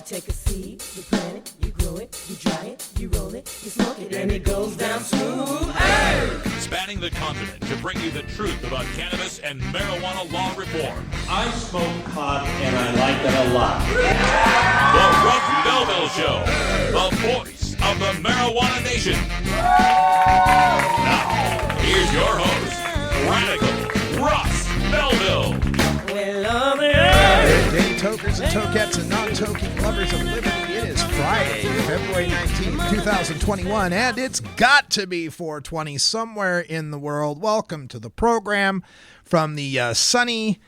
take a seed, you plant it, you grow it, you dry it, you roll it, you smoke it, and it goes down smooth. Hey! Spanning the continent to bring you the truth about cannabis and marijuana law reform. I smoke pot and I like it a lot. The Russ Belville Show, the voice of the marijuana nation. Now, here's your host, Radical Russ Belville. Day tokers and tokettes and non-toking lovers of liberty. It is Friday, February 19th, 2021, and it's got to be 420 somewhere in the world. Welcome to the program from the sunny,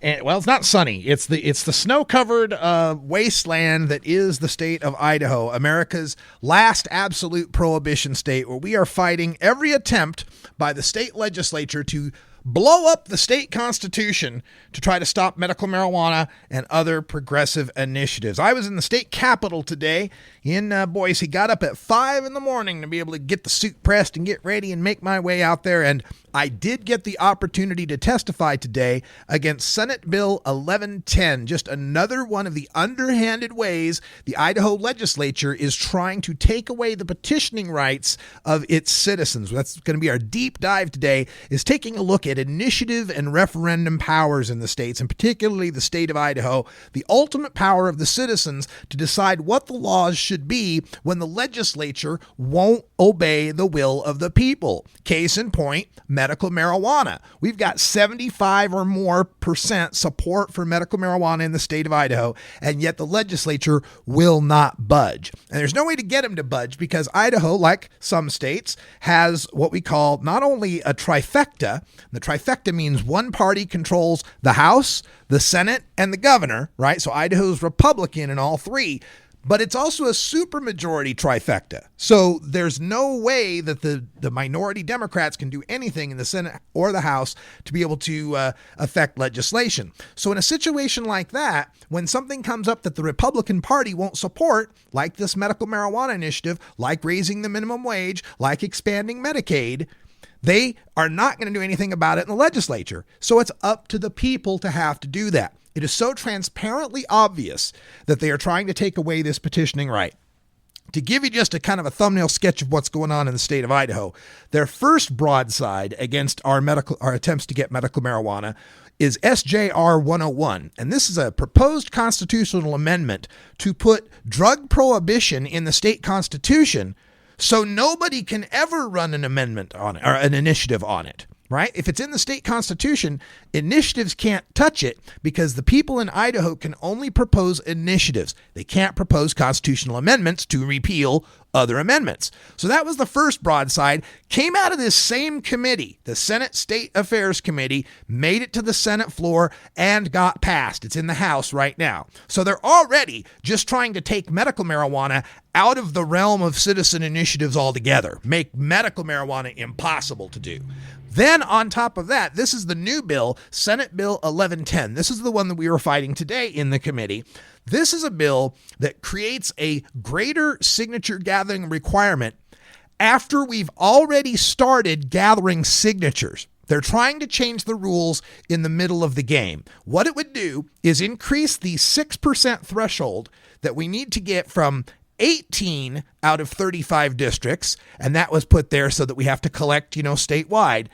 well, it's not sunny. It's the snow-covered wasteland that is the state of Idaho, America's last absolute prohibition state, where we are fighting every attempt by the state legislature to blow up the state constitution to try to stop medical marijuana and other progressive initiatives. I was in the state capitol today in Boise. Got up at 5 in the morning to be able to get the suit pressed and get ready and make my way out there. And I did get the opportunity to testify today against Senate Bill 1110, just another one of the underhanded ways the Idaho legislature is trying to take away the petitioning rights of its citizens. That's going to be our deep dive today, is taking a look at initiative and referendum powers in the states, and particularly the state of Idaho, the ultimate power of the citizens to decide what the laws should be when the legislature won't obey the will of the people. Case in point, medical marijuana. We've got 75 or more % support for medical marijuana in the state of Idaho, and yet the legislature will not budge. And there's no way to get them to budge because Idaho, like some states, has what we call not only a trifecta. The trifecta means one party controls the House, the Senate, and the governor, right? So Idaho's Republican in all three. But it's also a supermajority trifecta. So there's no way that the minority Democrats can do anything in the Senate or the House to be able to affect legislation. So in a situation like that, when something comes up that the Republican Party won't support, like this medical marijuana initiative, like raising the minimum wage, like expanding Medicaid, they are not going to do anything about it in the legislature. So it's up to the people to have to do that. It is so transparently obvious that they are trying to take away this petitioning right. To give you just a kind of a thumbnail sketch of what's going on in the state of Idaho, their first broadside against our attempts to get medical marijuana is SJR 101. And this is a proposed constitutional amendment to put drug prohibition in the state constitution so nobody can ever run an amendment on it or an initiative on it. Right? If it's in the state constitution, initiatives can't touch it because the people in Idaho can only propose initiatives. They can't propose constitutional amendments to repeal other amendments. So that was the first broadside. Came out of this same committee, the Senate State Affairs Committee, made it to the Senate floor and got passed. It's in the House right now. So they're already just trying to take medical marijuana out of the realm of citizen initiatives altogether, make medical marijuana impossible to do. Then on top of that, this is the new bill, Senate Bill 1110. This is the one that we were fighting today in the committee. This is a bill that creates a greater signature gathering requirement after we've already started gathering signatures. They're trying to change the rules in the middle of the game. What it would do is increase the 6% threshold that we need to get from 18 out of 35 districts, and that was put there so that we have to collect, statewide.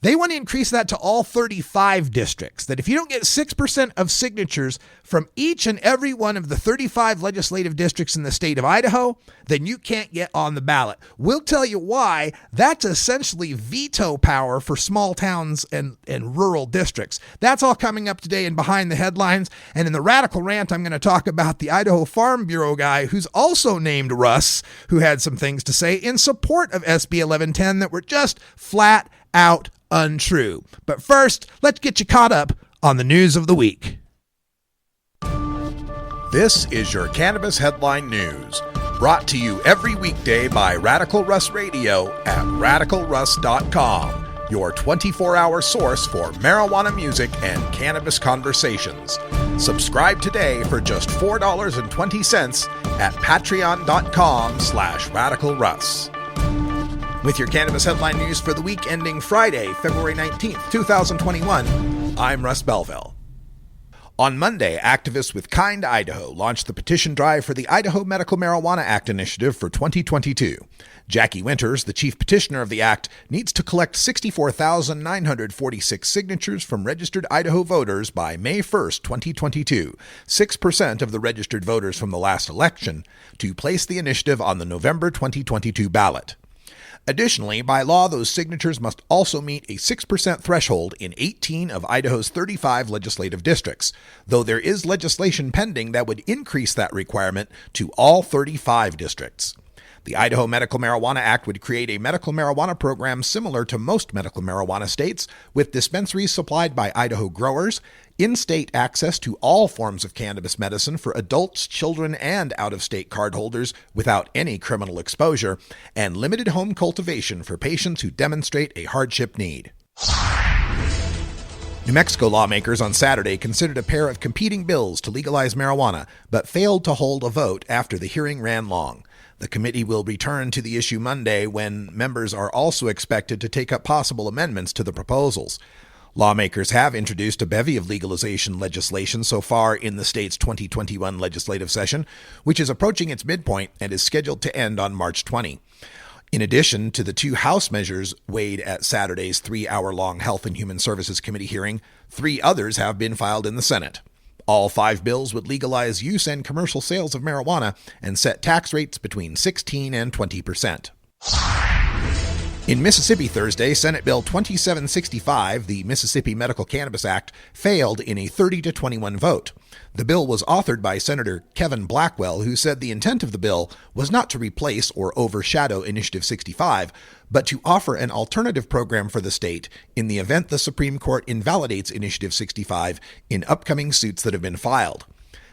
They want to increase that to all 35 districts, that if you don't get 6% of signatures from each and every one of the 35 legislative districts in the state of Idaho, then you can't get on the ballot. We'll tell you why. That's essentially veto power for small towns and rural districts. That's all coming up today in Behind the Headlines. And in the Radical Rant, I'm going to talk about the Idaho Farm Bureau guy who's also named Russ, who had some things to say in support of SB 1110 that were just flat out untrue. But first, let's get you caught up on the news of the week. This is your Cannabis Headline News, brought to you every weekday by Radical Russ Radio at radicalruss.com, your 24-hour source for marijuana music and cannabis conversations. Subscribe today for just $4.20 at patreon.com/radicalruss. With your Cannabis Headline News for the week ending Friday, February 19th, 2021, I'm Russ Belville. On Monday, activists with Kind Idaho launched the petition drive for the Idaho Medical Marijuana Act initiative for 2022. Jackie Winters, the chief petitioner of the act, needs to collect 64,946 signatures from registered Idaho voters by May 1, 2022, 6% of the registered voters from the last election, to place the initiative on the November 2022 ballot. Additionally, by law, those signatures must also meet a 6% threshold in 18 of Idaho's 35 legislative districts, though there is legislation pending that would increase that requirement to all 35 districts. The Idaho Medical Marijuana Act would create a medical marijuana program similar to most medical marijuana states, with dispensaries supplied by Idaho growers, in-state access to all forms of cannabis medicine for adults, children, and out-of-state cardholders without any criminal exposure, and limited home cultivation for patients who demonstrate a hardship need. New Mexico lawmakers on Saturday considered a pair of competing bills to legalize marijuana, but failed to hold a vote after the hearing ran long. The committee will return to the issue Monday, when members are also expected to take up possible amendments to the proposals. Lawmakers have introduced a bevy of legalization legislation so far in the state's 2021 legislative session, which is approaching its midpoint and is scheduled to end on March 20. In addition to the two House measures weighed at Saturday's 3-hour-long Health and Human Services Committee hearing, 3 others have been filed in the Senate. All 5 bills would legalize use and commercial sales of marijuana and set tax rates between 16 and 20%. In Mississippi Thursday, Senate Bill 2765, the Mississippi Medical Cannabis Act, failed in a 30-21 vote. The bill was authored by Senator Kevin Blackwell, who said the intent of the bill was not to replace or overshadow Initiative 65, but to offer an alternative program for the state in the event the Supreme Court invalidates Initiative 65 in upcoming suits that have been filed.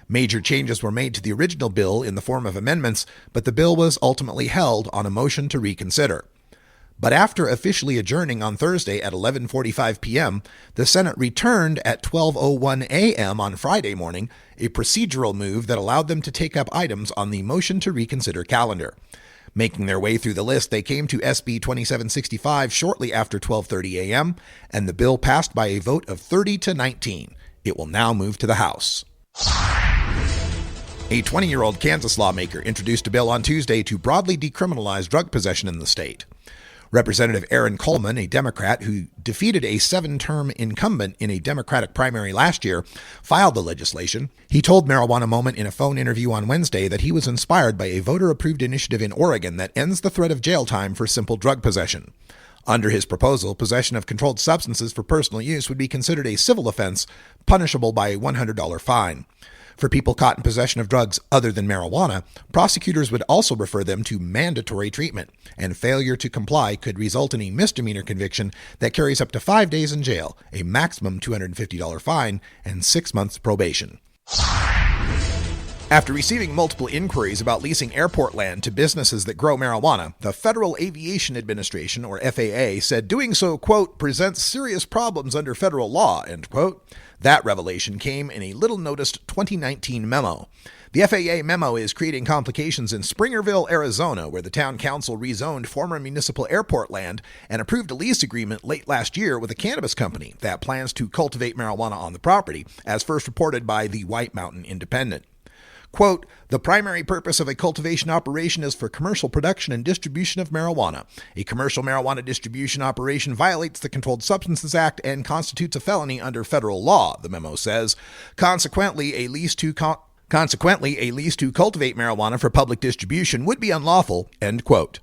Major changes were made to the original bill in the form of amendments, but the bill was ultimately held on a motion to reconsider. But after officially adjourning on Thursday at 11:45 p.m., the Senate returned at 12:01 a.m. on Friday morning, a procedural move that allowed them to take up items on the motion to reconsider calendar. Making their way through the list, they came to SB 2765 shortly after 12:30 a.m., and the bill passed by a vote of 30-19. It will now move to the House. A 20-year-old Kansas lawmaker introduced a bill on Tuesday to broadly decriminalize drug possession in the state. Representative Aaron Coleman, a Democrat who defeated a 7-term incumbent in a Democratic primary last year, filed the legislation. He told Marijuana Moment in a phone interview on Wednesday that he was inspired by a voter-approved initiative in Oregon that ends the threat of jail time for simple drug possession. Under his proposal, possession of controlled substances for personal use would be considered a civil offense, punishable by a $100 fine. For people caught in possession of drugs other than marijuana, prosecutors would also refer them to mandatory treatment, and failure to comply could result in a misdemeanor conviction that carries up to 5 days in jail, a maximum $250 fine, and 6 months probation. After receiving multiple inquiries about leasing airport land to businesses that grow marijuana, the Federal Aviation Administration, or FAA, said doing so, quote, presents serious problems under federal law, end quote. That revelation came in a little-noticed 2019 memo. The FAA memo is creating complications in Springerville, Arizona, where the town council rezoned former municipal airport land and approved a lease agreement late last year with a cannabis company that plans to cultivate marijuana on the property, as first reported by the White Mountain Independent. Quote, the primary purpose of a cultivation operation is for commercial production and distribution of marijuana. A commercial marijuana distribution operation violates the Controlled Substances Act and constitutes a felony under federal law, the memo says. Consequently, a lease to cultivate marijuana for public distribution would be unlawful, end quote.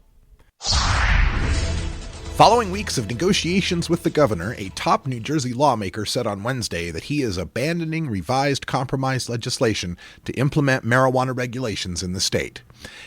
Following weeks of negotiations with the governor, a top New Jersey lawmaker said on Wednesday that he is abandoning revised compromise legislation to implement marijuana regulations in the state.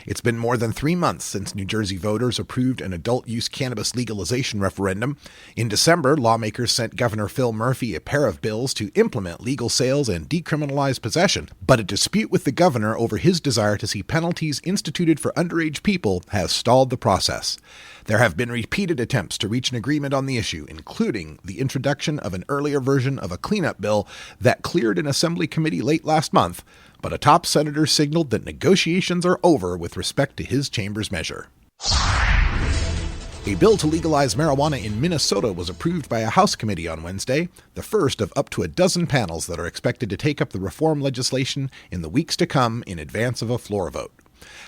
It's been more than 3 months since New Jersey voters approved an adult-use cannabis legalization referendum. In December, lawmakers sent Governor Phil Murphy a pair of bills to implement legal sales and decriminalize possession, but a dispute with the governor over his desire to see penalties instituted for underage people has stalled the process. There have been repeated attempts to reach an agreement on the issue, including the introduction of an earlier version of a cleanup bill that cleared an Assembly committee late last month, but a top senator signaled that negotiations are over with respect to his chamber's measure. A bill to legalize marijuana in Minnesota was approved by a House committee on Wednesday, the first of up to a dozen panels that are expected to take up the reform legislation in the weeks to come in advance of a floor vote.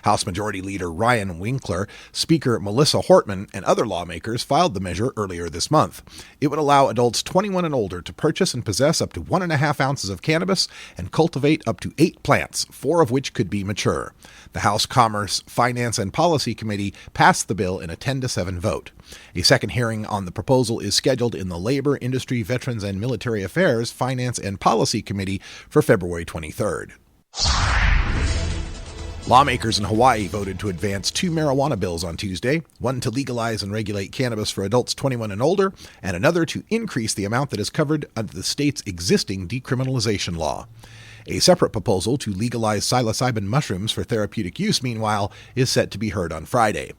House Majority Leader Ryan Winkler, Speaker Melissa Hortman, and other lawmakers filed the measure earlier this month. It would allow adults 21 and older to purchase and possess up to 1.5 ounces of cannabis and cultivate up to 8 plants, 4 of which could be mature. The House Commerce, Finance, and Policy Committee passed the bill in a 10-7 vote. A second hearing on the proposal is scheduled in the Labor, Industry, Veterans, and Military Affairs, Finance, and Policy Committee for February 23rd. Lawmakers in Hawaii voted to advance 2 marijuana bills on Tuesday, one to legalize and regulate cannabis for adults 21 and older, and another to increase the amount that is covered under the state's existing decriminalization law. A separate proposal to legalize psilocybin mushrooms for therapeutic use, meanwhile, is set to be heard on Friday.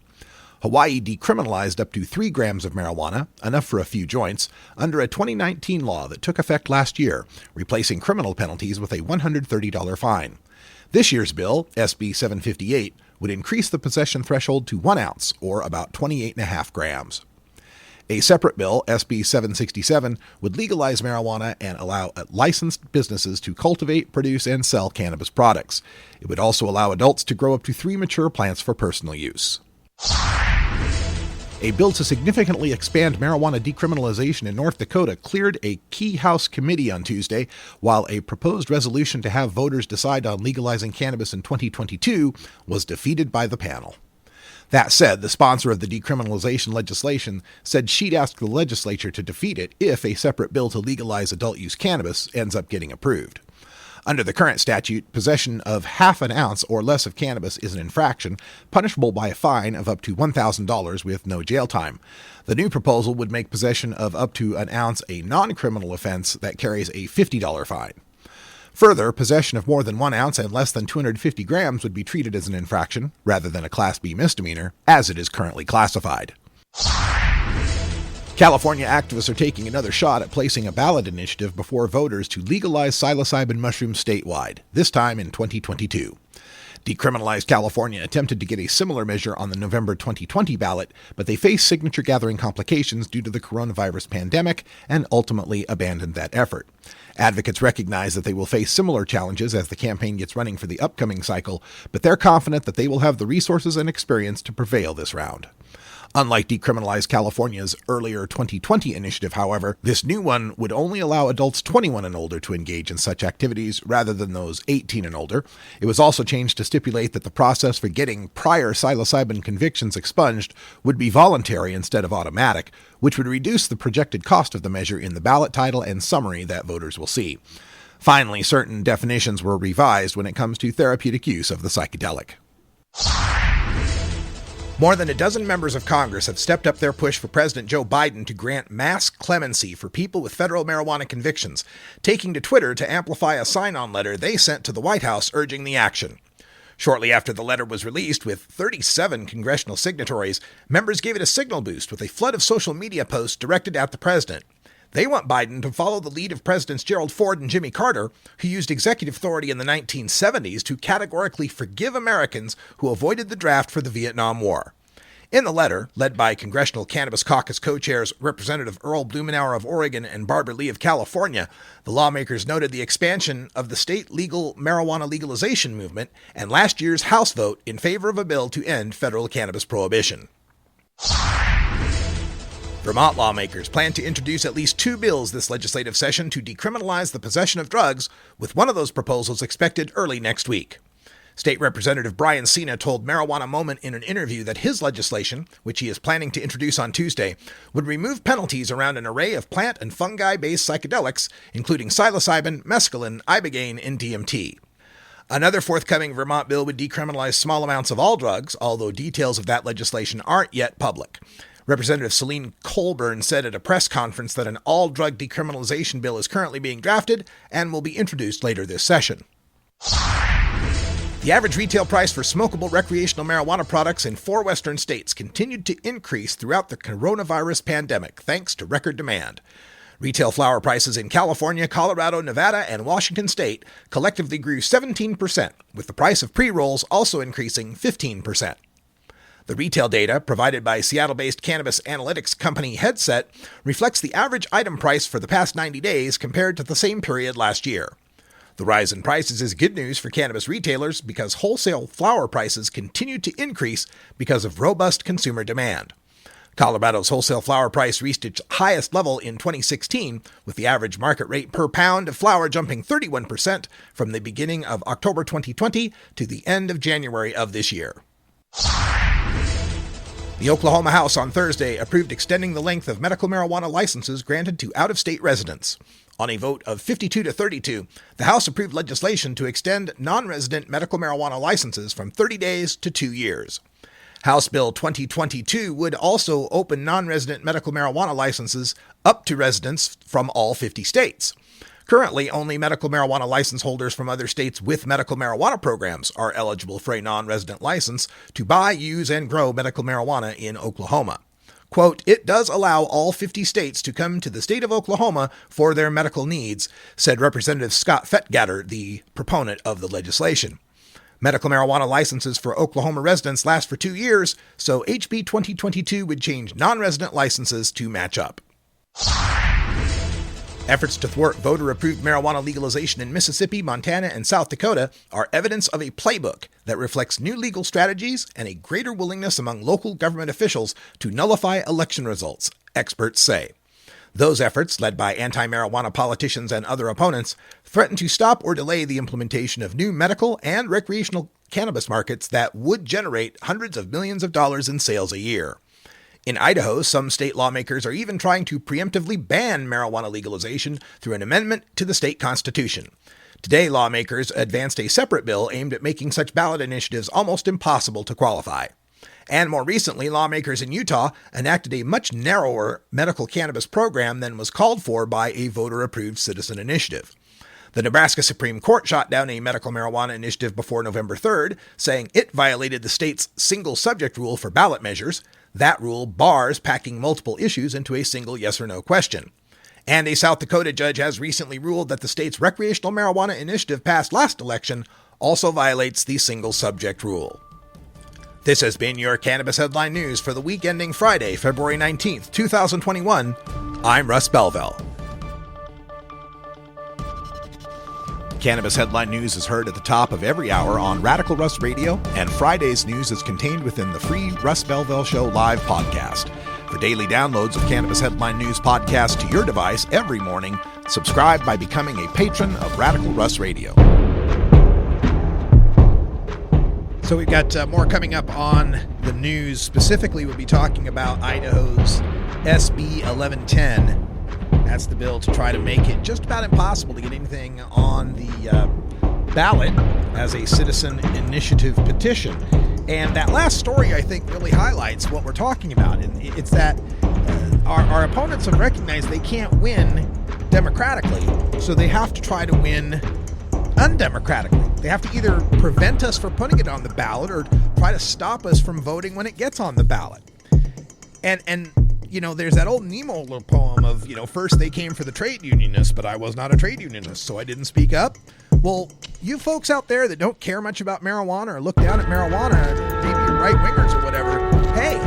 Hawaii decriminalized up to 3 grams of marijuana, enough for a few joints, under a 2019 law that took effect last year, replacing criminal penalties with a $130 fine. This year's bill, SB 758, would increase the possession threshold to 1 ounce, or about 28.5 grams. A separate bill, SB 767, would legalize marijuana and allow licensed businesses to cultivate, produce, and sell cannabis products. It would also allow adults to grow up to 3 mature plants for personal use. A bill to significantly expand marijuana decriminalization in North Dakota cleared a key House committee on Tuesday, while a proposed resolution to have voters decide on legalizing cannabis in 2022 was defeated by the panel. That said, the sponsor of the decriminalization legislation said she'd ask the legislature to defeat it if a separate bill to legalize adult-use cannabis ends up getting approved. Under the current statute, possession of half an ounce or less of cannabis is an infraction, punishable by a fine of up to $1,000 with no jail time. The new proposal would make possession of up to an ounce a non-criminal offense that carries a $50 fine. Further, possession of more than 1 ounce and less than 250 grams would be treated as an infraction, rather than a Class B misdemeanor, as it is currently classified. California activists are taking another shot at placing a ballot initiative before voters to legalize psilocybin mushrooms statewide, this time in 2022. Decriminalized California attempted to get a similar measure on the November 2020 ballot, but they faced signature-gathering complications due to the coronavirus pandemic and ultimately abandoned that effort. Advocates recognize that they will face similar challenges as the campaign gets running for the upcoming cycle, but they're confident that they will have the resources and experience to prevail this round. Unlike Decriminalize California's earlier 2020 initiative, however, this new one would only allow adults 21 and older to engage in such activities rather than those 18 and older. It was also changed to stipulate that the process for getting prior psilocybin convictions expunged would be voluntary instead of automatic, which would reduce the projected cost of the measure in the ballot title and summary that voters will see. Finally, certain definitions were revised when it comes to therapeutic use of the psychedelic. More than a dozen members of Congress have stepped up their push for President Joe Biden to grant mass clemency for people with federal marijuana convictions, taking to Twitter to amplify a sign-on letter they sent to the White House urging the action. Shortly after the letter was released, with 37 congressional signatories, members gave it a signal boost with a flood of social media posts directed at the president. They want Biden to follow the lead of Presidents Gerald Ford and Jimmy Carter, who used executive authority in the 1970s to categorically forgive Americans who avoided the draft for the Vietnam War. In the letter, led by Congressional Cannabis Caucus co-chairs Representative Earl Blumenauer of Oregon and Barbara Lee of California, the lawmakers noted the expansion of the state legal marijuana legalization movement and last year's House vote in favor of a bill to end federal cannabis prohibition. Vermont lawmakers plan to introduce at least 2 bills this legislative session to decriminalize the possession of drugs, with one of those proposals expected early next week. State Representative Brian Cena told Marijuana Moment in an interview that his legislation, which he is planning to introduce on Tuesday, would remove penalties around an array of plant and fungi-based psychedelics, including psilocybin, mescaline, ibogaine, and DMT. Another forthcoming Vermont bill would decriminalize small amounts of all drugs, although details of that legislation aren't yet public. Representative Celine Colburn said at a press conference that an all-drug decriminalization bill is currently being drafted and will be introduced later this session. The average retail price for smokable recreational marijuana products in 4 western states continued to increase throughout the coronavirus pandemic, thanks to record demand. Retail flower prices in California, Colorado, Nevada, and Washington state collectively grew 17%, with the price of pre-rolls also increasing 15%. The retail data provided by Seattle-based cannabis analytics company Headset reflects the average item price for the past 90 days compared to the same period last year. The rise in prices is good news for cannabis retailers because wholesale flower prices continue to increase because of robust consumer demand. Colorado's wholesale flower price reached its highest level in 2016, with the average market rate per pound of flower jumping 31% from the beginning of October 2020 to the end of January of this year. The Oklahoma House on Thursday approved extending the length of medical marijuana licenses granted to out-of-state residents. On a vote of 52 to 32, the House approved legislation to extend non-resident medical marijuana licenses from 30 days to 2 years. House Bill 2022 would also open non-resident medical marijuana licenses up to residents from all 50 states. Currently, only medical marijuana license holders from other states with medical marijuana programs are eligible for a non-resident license to buy, use, and grow medical marijuana in Oklahoma. Quote, "It does allow all 50 states to come to the state of Oklahoma for their medical needs," said Representative Scott Fettgatter, the proponent of the legislation. Medical marijuana licenses for Oklahoma residents last for 2 years, so HB 2022 would change non-resident licenses to match up. Efforts to thwart voter-approved marijuana legalization in Mississippi, Montana, and South Dakota are evidence of a playbook that reflects new legal strategies and a greater willingness among local government officials to nullify election results, experts say. Those efforts, led by anti-marijuana politicians and other opponents, threaten to stop or delay the implementation of new medical and recreational cannabis markets that would generate hundreds of millions of dollars in sales a year. In Idaho, some state lawmakers are even trying to preemptively ban marijuana legalization through an amendment to the state constitution. Today, lawmakers advanced a separate bill aimed at making such ballot initiatives almost impossible to qualify. And more recently, lawmakers in Utah enacted a much narrower medical cannabis program than was called for by a voter-approved citizen initiative. The Nebraska Supreme Court shot down a medical marijuana initiative before November 3rd, saying it violated the state's single subject rule for ballot measures. That rule bars packing multiple issues into a single yes or no question. And a South Dakota judge has recently ruled that the state's recreational marijuana initiative passed last election also violates the single subject rule. This has been your Cannabis Headline News for the week ending Friday, February 19th, 2021. I'm Russ Belville. Cannabis Headline News is heard at the top of every hour on Radical Russ Radio, and Friday's news is contained within the free Russ Belville Show live podcast. For daily downloads of Cannabis Headline News podcast to your device every morning, subscribe by becoming a patron of Radical Russ Radio. So we've got more coming up on the news. Specifically, we'll be talking about Idaho's SB 1110. That's the bill to try to make it just about impossible to get anything on the ballot as a citizen initiative petition. And that last story, I think, really highlights what we're talking about. And it's that our opponents have recognized they can't win democratically, so they have to try to win undemocratically. They have to either prevent us from putting it on the ballot or try to stop us from voting when it gets on the ballot. And you know, there's that old Nemo little poem of, you know, first they came for the trade unionists, but I was not a trade unionist, so I didn't speak up. Well, you folks out there that don't care much about marijuana or look down at marijuana, maybe you're right-wingers or whatever, hey,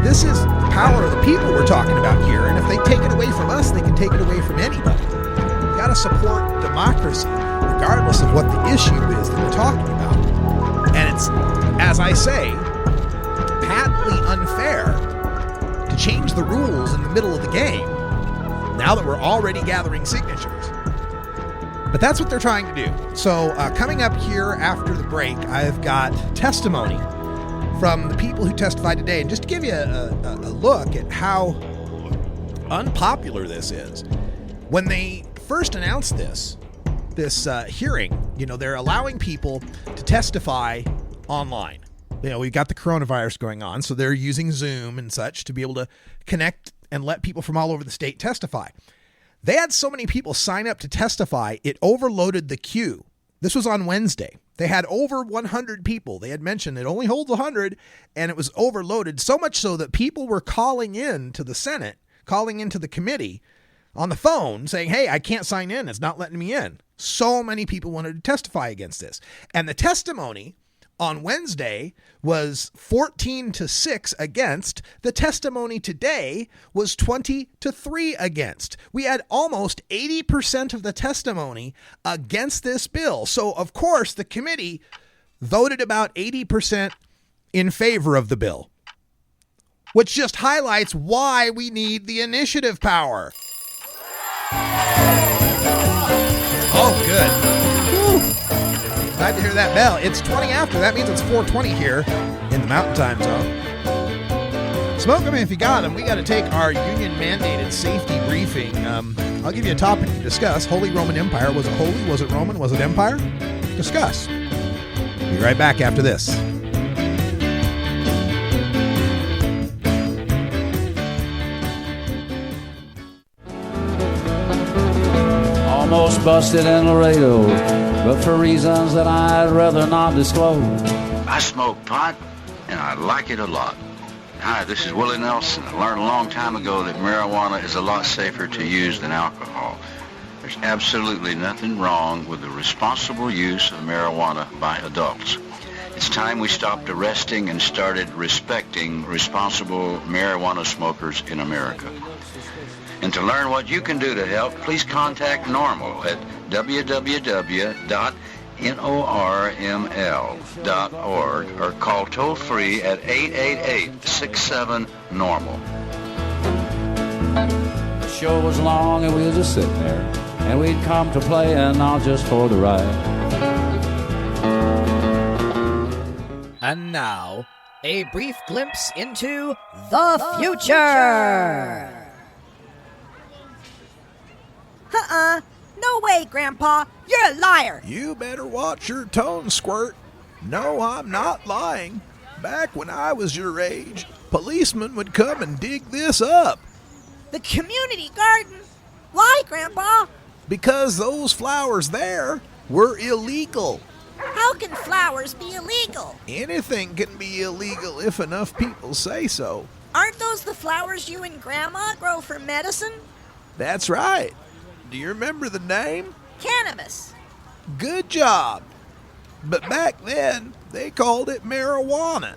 this is the power of the people we're talking about here, and if they take it away from us, they can take it away from anybody. You got to support democracy, regardless of what the issue is that we're talking about. And it's, as I say, patently unfair to change the rules in the middle of the game now that we're already gathering signatures. But that's what they're trying to do. So coming up here after the break, I've got testimony from the people who testified today. And just to give you a look at how unpopular this is, when they first announced this hearing, you know, they're allowing people to testify online. You know, we've got the coronavirus going on, so they're using Zoom and such to be able to connect and let people from all over the state testify. They had so many people sign up to testify, it overloaded the queue. This was on Wednesday. They had over 100 people. They had mentioned it only holds 100, and it was overloaded, so much so that people were calling in to the Senate, calling into the committee on the phone saying, hey, I can't sign in. It's not letting me in. So many people wanted to testify against this. And the testimony on Wednesday was 14-6 against. The testimony today was 20-3 against. We had almost 80% of the testimony against this bill. So, of course, the committee voted about 80% in favor of the bill, which just highlights why we need the initiative power. Oh, good. Whew. Glad to hear that bell. It's 20 after. That means it's 4:20 here in the Mountain Time Zone. Smoke them if you got them. We got to take our union-mandated safety briefing. I'll give you a topic to discuss. Holy Roman Empire. Was it holy? Was it Roman? Was it empire? Discuss. Be right back after this. Almost busted in Laredo, but for reasons that I'd rather not disclose. I smoke pot, and I like it a lot. Hi, this is Willie Nelson. I learned a long time ago that marijuana is a lot safer to use than alcohol. There's absolutely nothing wrong with the responsible use of marijuana by adults. It's time we stopped arresting and started respecting responsible marijuana smokers in America. And to learn what you can do to help, please contact NORML at www.norml.org or call toll-free at 888-67-NORMAL. The show was long and we were just sitting there, and we'd come to play and not just for the ride. And now, a brief glimpse into the future. No way, Grandpa. You're a liar. You better watch your tone, Squirt. No, I'm not lying. Back when I was your age, policemen would come and dig this up. The community garden? Why, Grandpa? Because those flowers there were illegal. How can flowers be illegal? Anything can be illegal if enough people say so. Aren't those the flowers you and Grandma grow for medicine? That's right. Do you remember the name? Cannabis. Good job. But back then, they called it marijuana.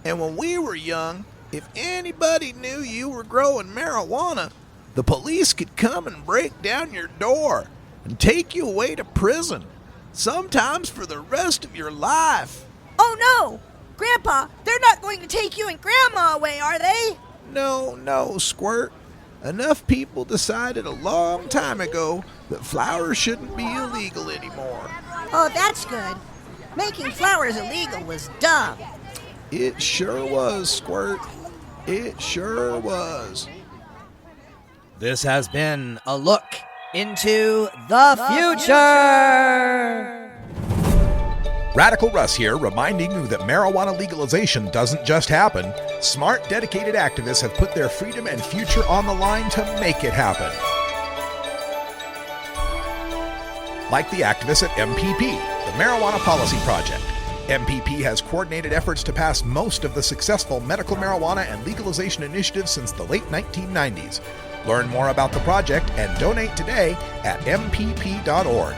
And when we were young, if anybody knew you were growing marijuana, the police could come and break down your door and take you away to prison, sometimes for the rest of your life. Oh, no. Grandpa, they're not going to take you and Grandma away, are they? No, Squirt. Enough people decided a long time ago that flowers shouldn't be illegal anymore. Oh, that's good. Making flowers illegal was dumb. It sure was, Squirt. It sure was. This has been a look into the future. Radical Russ here, reminding you that marijuana legalization doesn't just happen. Smart, dedicated activists have put their freedom and future on the line to make it happen. Like the activists at MPP, the Marijuana Policy Project. MPP has coordinated efforts to pass most of the successful medical marijuana and legalization initiatives since the late 1990s. Learn more about the project and donate today at mpp.org.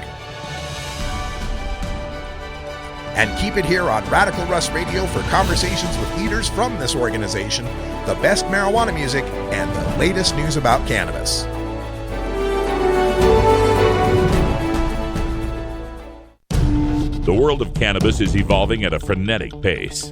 And keep it here on Radical Russ Radio for conversations with leaders from this organization, the best marijuana music, and the latest news about cannabis. The world of cannabis is evolving at a frenetic pace.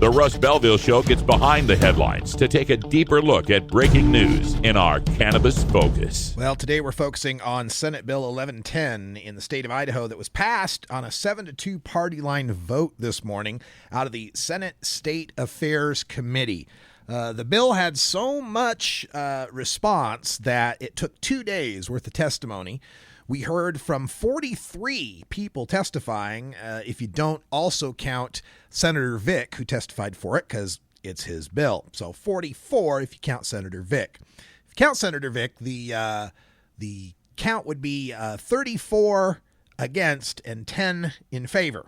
The Russ Belville Show gets behind the headlines to take a deeper look at breaking news in our Cannabis Focus. Well, today we're focusing on Senate Bill 1110 in the state of Idaho that was passed on a 7-2 party line vote this morning out of the Senate State Affairs Committee. The bill had so much response that it took 2 days worth of testimony. We heard from 43 people testifying, if you don't also count Senator Vick, who testified for it, because it's his bill. So 44 if you count Senator Vick. If you count Senator Vick, the count would be 34 against and 10 in favor.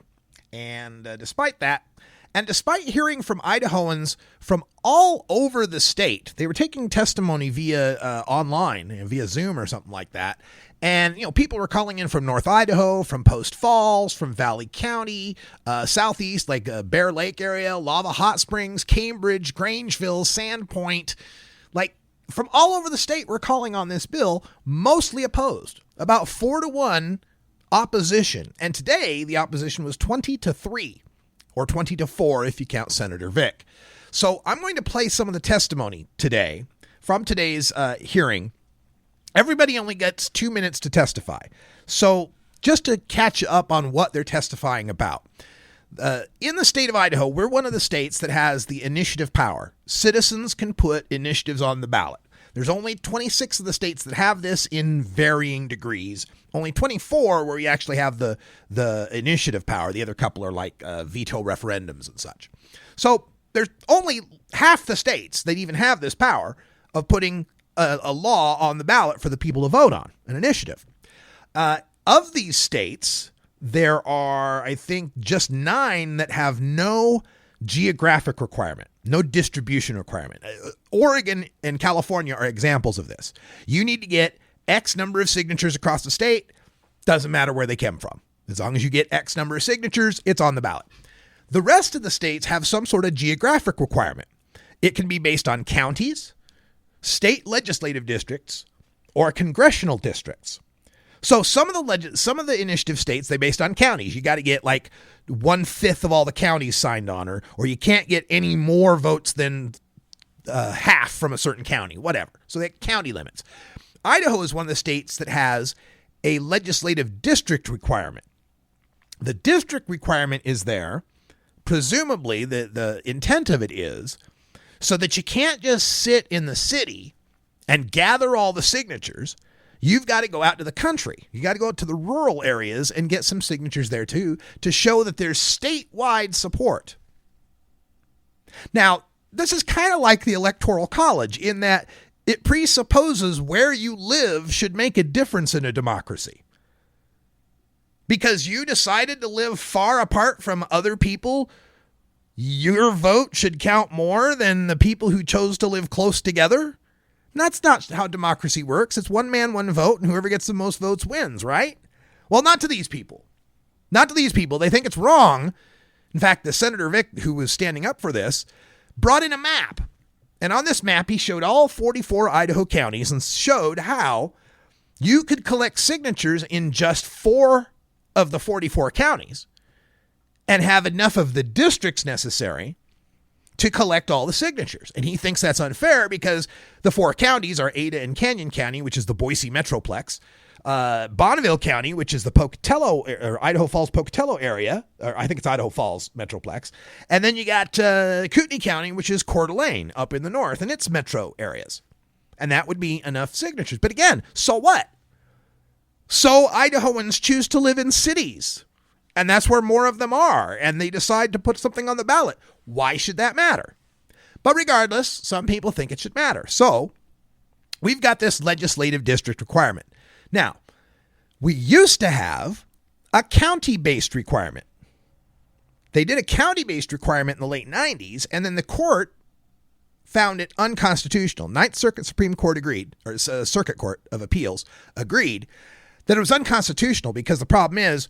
And despite that, and despite hearing from Idahoans from all over the state, they were taking testimony via online, via Zoom or something like that, And, people were calling in from North Idaho, from Post Falls, from Valley County, southeast, like Bear Lake area, Lava Hot Springs, Cambridge, Grangeville, Sandpoint. Like, from all over the state were calling on this bill, mostly opposed. About 4-1 opposition. And today, the opposition was 20-3, or 20-4 if you count Senator Vick. So I'm going to play some of the testimony today from today's hearing. Everybody only gets 2 minutes to testify. So just to catch up on what they're testifying about. In the state of Idaho, we're one of the states that has the initiative power. Citizens can put initiatives on the ballot. There's only 26 of the states that have this in varying degrees. Only 24 where you actually have the initiative power. The other couple are like veto referendums and such. So there's only half the states that even have this power of putting a law on the ballot for the people to vote on, an initiative. Of these states, there are, I think, just 9 that have no geographic requirement, no distribution requirement. Oregon and California are examples of this. You need to get X number of signatures across the state. Doesn't matter where they came from. As long as you get X number of signatures, it's on the ballot. The rest of the states have some sort of geographic requirement. It can be based on counties, state legislative districts, or congressional districts. So some of the initiative states, they based on counties. You got to get like 1/5 of all the counties signed on, or you can't get any more votes than half from a certain county, whatever. So they have county limits. Idaho is one of the states that has a legislative district requirement. The district requirement is there. Presumably, the intent of it is so that you can't just sit in the city and gather all the signatures. You've got to go out to the country. You got to go out to the rural areas and get some signatures there too to show that there's statewide support. Now, this is kind of like the Electoral College in that it presupposes where you live should make a difference in a democracy. Because you decided to live far apart from other people, your vote should count more than the people who chose to live close together? That's not how democracy works. It's one man, one vote, and whoever gets the most votes wins, right? Well, not to these people. Not to these people. They think it's wrong. In fact, the Senator Vick, who was standing up for this, brought in a map. And on this map, he showed all 44 Idaho counties and showed how you could collect signatures in just 4 of the 44 counties and have enough of the districts necessary to collect all the signatures. And he thinks that's unfair because the 4 counties are Ada and Canyon County, which is the Boise Metroplex, Bonneville County, which is the Pocatello or Idaho Falls Pocatello area, or I think it's Idaho Falls Metroplex. And then you got Kootenai County, which is Coeur d'Alene up in the north and its metro areas. And that would be enough signatures. But again, so what? So Idahoans choose to live in cities. And that's where more of them are. And they decide to put something on the ballot. Why should that matter? But regardless, some people think it should matter. So we've got this legislative district requirement. Now, we used to have a county-based requirement. They did a county-based requirement in the late 90s, and then the court found it unconstitutional. Ninth Circuit Supreme Court agreed, or Circuit Court of Appeals agreed that it was unconstitutional because the problem is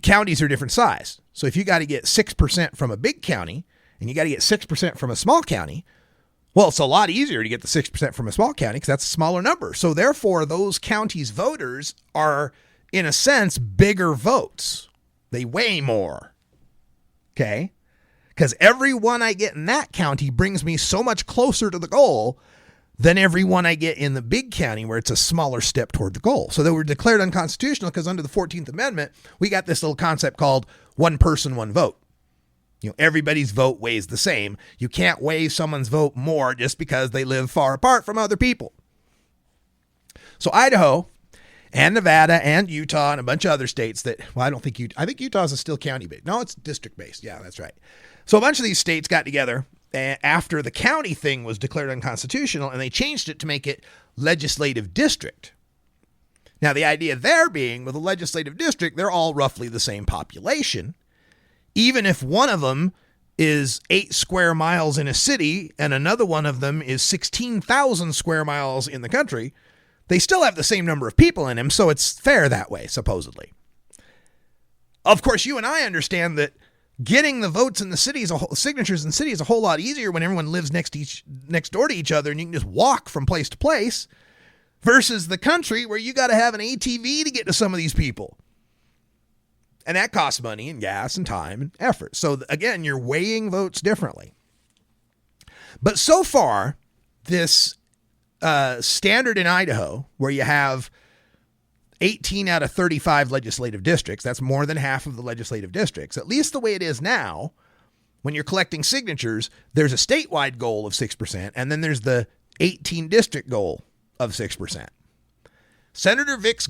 counties are different size. So if you got to get 6% from a big county and you got to get 6% from a small county, well, it's a lot easier to get the 6% from a small county because that's a smaller number. So therefore, those counties' voters are, in a sense, bigger votes. They weigh more. Okay? Because every one I get in that county brings me so much closer to the goal than every one I get in the big county where it's a smaller step toward the goal. So they were declared unconstitutional because under the 14th Amendment, we got this little concept called one person, one vote. You know, everybody's vote weighs the same. You can't weigh someone's vote more just because they live far apart from other people. So Idaho and Nevada and Utah and a bunch of other states that, well, I think Utah's is still county-based. No, it's district-based. Yeah, that's right. So a bunch of these states got together after the county thing was declared unconstitutional, and they changed it to make it legislative district. Now, the idea there being with a legislative district, they're all roughly the same population. Even if one of them is 8 square miles in a city and another one of them is 16,000 square miles in the country, They still have the same number of people in them, so it's fair that way, supposedly. Of course, you and I understand that getting the votes in the cities, signatures in the city is a whole lot easier when everyone lives next door to each other and you can just walk from place to place, versus the country where you got to have an ATV to get to some of these people. And that costs money and gas and time and effort. So again, you're weighing votes differently. But so far, this standard in Idaho, where you have 18 out of 35 legislative districts, that's more than half of the legislative districts, at least the way it is now, when you're collecting signatures, there's a statewide goal of 6%, and then there's the 18 district goal of 6%. Senator Vick's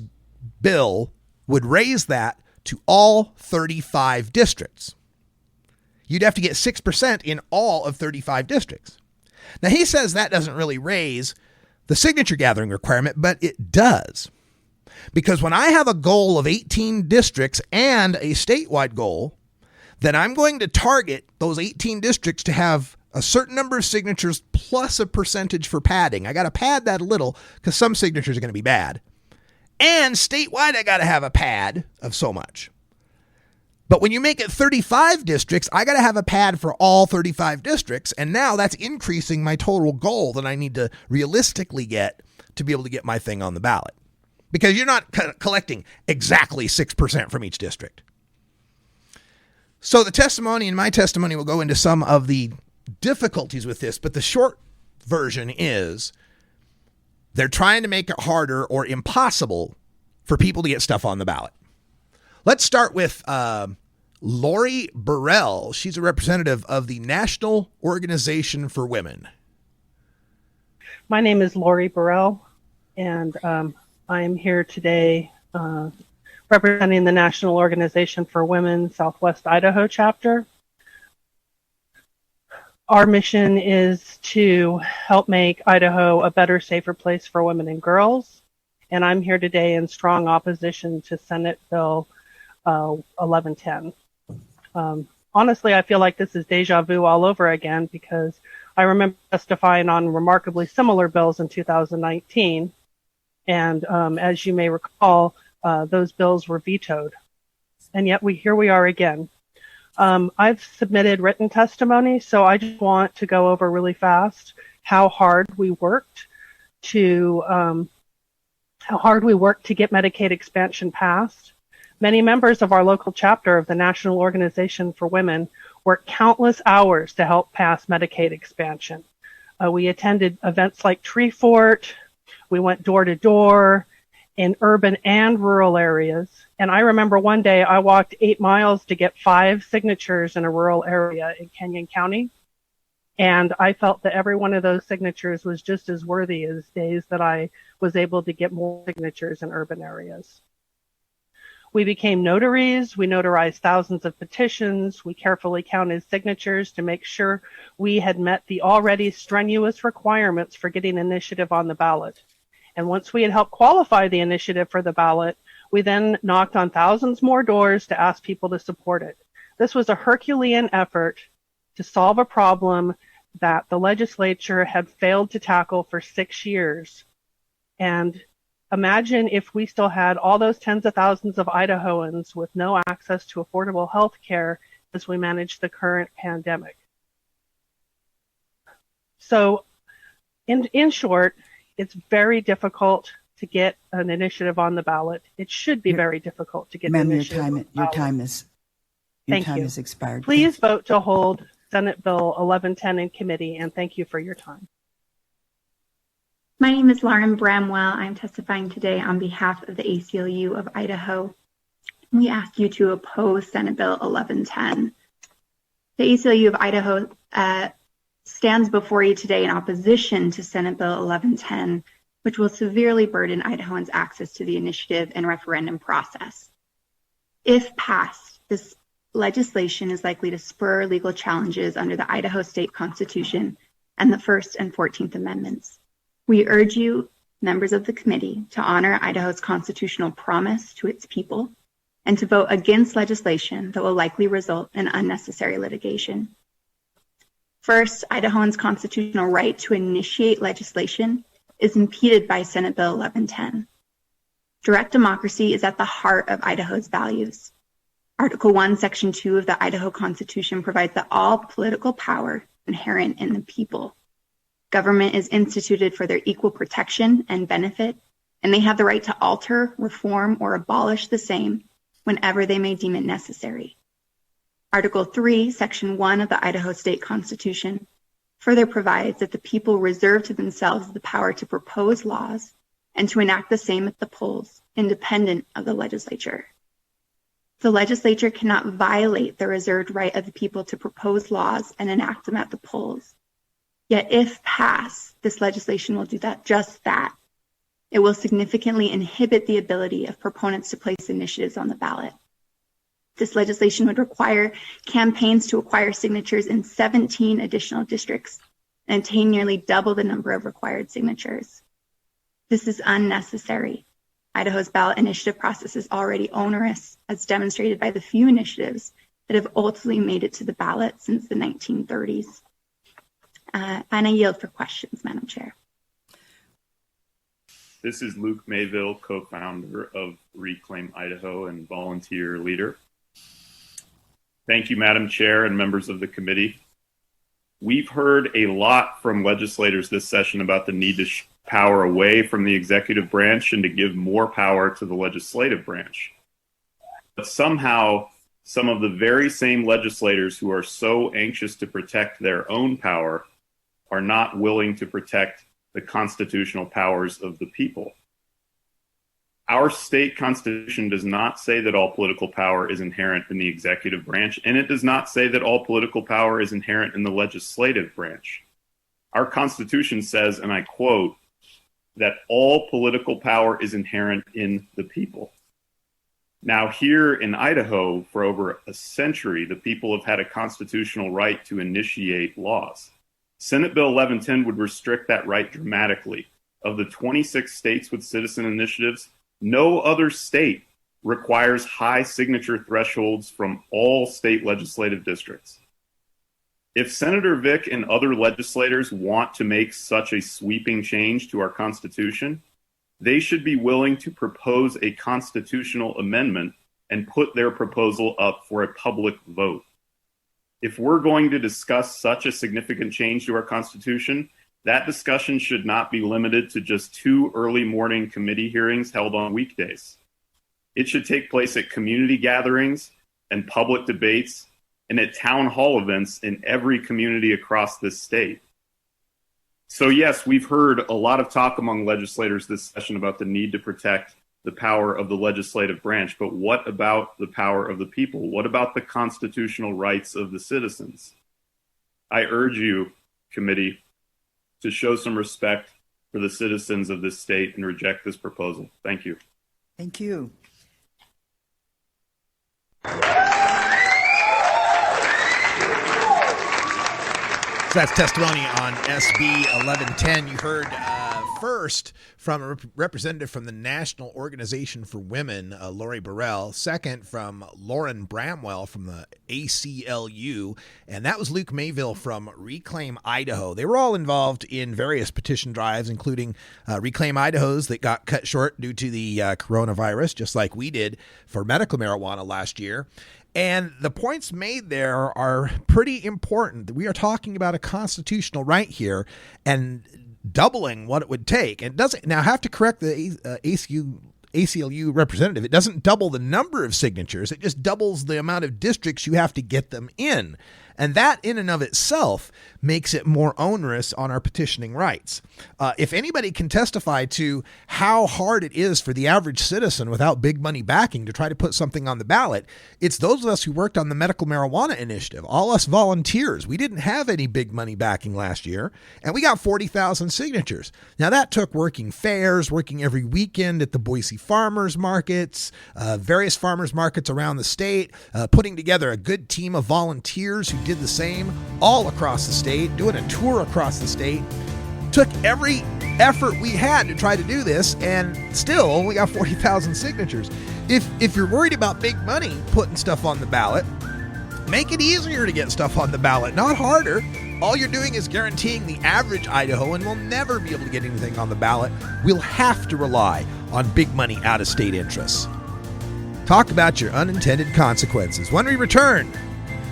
bill would raise that to all 35 districts. You'd have to get 6% in all of 35 districts. Now, he says that doesn't really raise the signature gathering requirement, but it does. Because when I have a goal of 18 districts and a statewide goal, then I'm going to target those 18 districts to have a certain number of signatures plus a percentage for padding. I got to pad that a little because some signatures are going to be bad. And statewide, I got to have a pad of so much. But when you make it 35 districts, I got to have a pad for all 35 districts. And now that's increasing my total goal that I need to realistically get to be able to get my thing on the ballot. Because you're not collecting exactly 6% from each district. So the testimony and my testimony will go into some of the difficulties with this, but the short version is they're trying to make it harder or impossible for people to get stuff on the ballot. Let's start with Lori Burrell. She's a representative of the National Organization for Women. My name is Lori Burrell, and I'm here today representing the National Organization for Women Southwest Idaho chapter. Our mission is to help make Idaho a better, safer place for women and girls. And I'm here today in strong opposition to Senate Bill 1110. Honestly, I feel like this is deja vu all over again because I remember testifying on remarkably similar bills in 2019. And as you may recall, those bills were vetoed. And yet here we are again. I've submitted written testimony, so I just want to go over really fast how hard we worked to get Medicaid expansion passed. Many members of our local chapter of the National Organization for Women worked countless hours to help pass Medicaid expansion. We attended events like Tree Fort. We went door to door in urban and rural areas. And I remember one day I walked 8 miles to get 5 signatures in a rural area in Kenyon County. And I felt that every one of those signatures was just as worthy as days that I was able to get more signatures in urban areas. We became notaries. We notarized thousands of petitions. We carefully counted signatures to make sure we had met the already strenuous requirements for getting initiative on the ballot. And once we had helped qualify the initiative for the ballot, we then knocked on thousands more doors to ask people to support it. This was a Herculean effort to solve a problem that the legislature had failed to tackle for 6 years. And imagine if we still had all those tens of thousands of Idahoans with no access to affordable health care as we manage the current pandemic. So in short, it's very difficult to get an initiative on the ballot. It should be very difficult to get an initiative on the ballot. Your time is expired. Please vote to hold Senate Bill 1110 in committee, and thank you for your time. My name is Lauren Bramwell. I'm testifying today on behalf of the ACLU of Idaho. We ask you to oppose Senate Bill 1110. The ACLU of Idaho stands before you today in opposition to Senate Bill 1110, which will severely burden Idahoans' access to the initiative and referendum process. If passed, this legislation is likely to spur legal challenges under the Idaho State Constitution and the First and 14th Amendments. We urge you, members of the committee, to honor Idaho's constitutional promise to its people and to vote against legislation that will likely result in unnecessary litigation. First, Idahoans' constitutional right to initiate legislation is impeded by Senate Bill 1110. Direct democracy is at the heart of Idaho's values. Article 1, Section 2 of the Idaho Constitution provides that all political power inherent in the people. Government is instituted for their equal protection and benefit, and they have the right to alter, reform, or abolish the same whenever they may deem it necessary. Article 3, Section 1 of the Idaho State Constitution further provides that the people reserve to themselves the power to propose laws and to enact the same at the polls, independent of the legislature. The legislature cannot violate the reserved right of the people to propose laws and enact them at the polls. Yet if passed, this legislation will do just that. It will significantly inhibit the ability of proponents to place initiatives on the ballot. This legislation would require campaigns to acquire signatures in 17 additional districts and obtain nearly double the number of required signatures. This is unnecessary. Idaho's ballot initiative process is already onerous, as demonstrated by the few initiatives that have ultimately made it to the ballot since the 1930s. And I yield for questions, Madam Chair. This is Luke Mayville, co-founder of Reclaim Idaho and volunteer leader. Thank you, Madam Chair and members of the committee. We've heard a lot from legislators this session about the need to power away from the executive branch and to give more power to the legislative branch. But somehow, some of the very same legislators who are so anxious to protect their own power are not willing to protect the constitutional powers of the people. Our state constitution does not say that all political power is inherent in the executive branch, and it does not say that all political power is inherent in the legislative branch. Our constitution says, and I quote, that all political power is inherent in the people. Now, here in Idaho, for over a century, the people have had a constitutional right to initiate laws. Senate Bill 1110 would restrict that right dramatically. Of the 26 states with citizen initiatives, no other state requires high signature thresholds from all state legislative districts. If Senator Vick and other legislators want to make such a sweeping change to our Constitution, they should be willing to propose a constitutional amendment and put their proposal up for a public vote. If we're going to discuss such a significant change to our Constitution, that discussion should not be limited to just 2 early morning committee hearings held on weekdays. It should take place at community gatherings and public debates and at town hall events in every community across this state. So yes, we've heard a lot of talk among legislators this session about the need to protect the power of the legislative branch, but what about the power of the people? What about the constitutional rights of the citizens? I urge you, committee, to show some respect for the citizens of this state and reject this proposal. Thank you. Thank you. So that's testimony on SB 1110. You heard first from a representative from the National Organization for Women, Lori Burrell. Second from Lauren Bramwell from the ACLU. And that was Luke Mayville from Reclaim Idaho. They were all involved in various petition drives, including Reclaim Idaho's that got cut short due to the coronavirus, just like we did for medical marijuana last year. And the points made there are pretty important. We are talking about a constitutional right here and doubling what it would take. And doesn't now have to correct the ACLU representative. It doesn't double the number of signatures. It just doubles the amount of districts you have to get them in. And that in and of itself makes it more onerous on our petitioning rights. If anybody can testify to how hard it is for the average citizen without big money backing to try to put something on the ballot, it's those of us who worked on the medical marijuana initiative, all us volunteers. We didn't have any big money backing last year, and we got 40,000 signatures. Now that took working fairs, working every weekend at the Boise farmers markets, various farmers markets around the state, putting together a good team of volunteers who did the same all across the state, doing a tour across the state. Took every effort we had to try to do this, and still only got 40,000 signatures. If you're worried about big money putting stuff on the ballot, make it easier to get stuff on the ballot, not harder. All you're doing is guaranteeing the average Idahoan will never be able to get anything on the ballot. We'll have to rely on big money out-of-state interests. Talk about your unintended consequences when we return.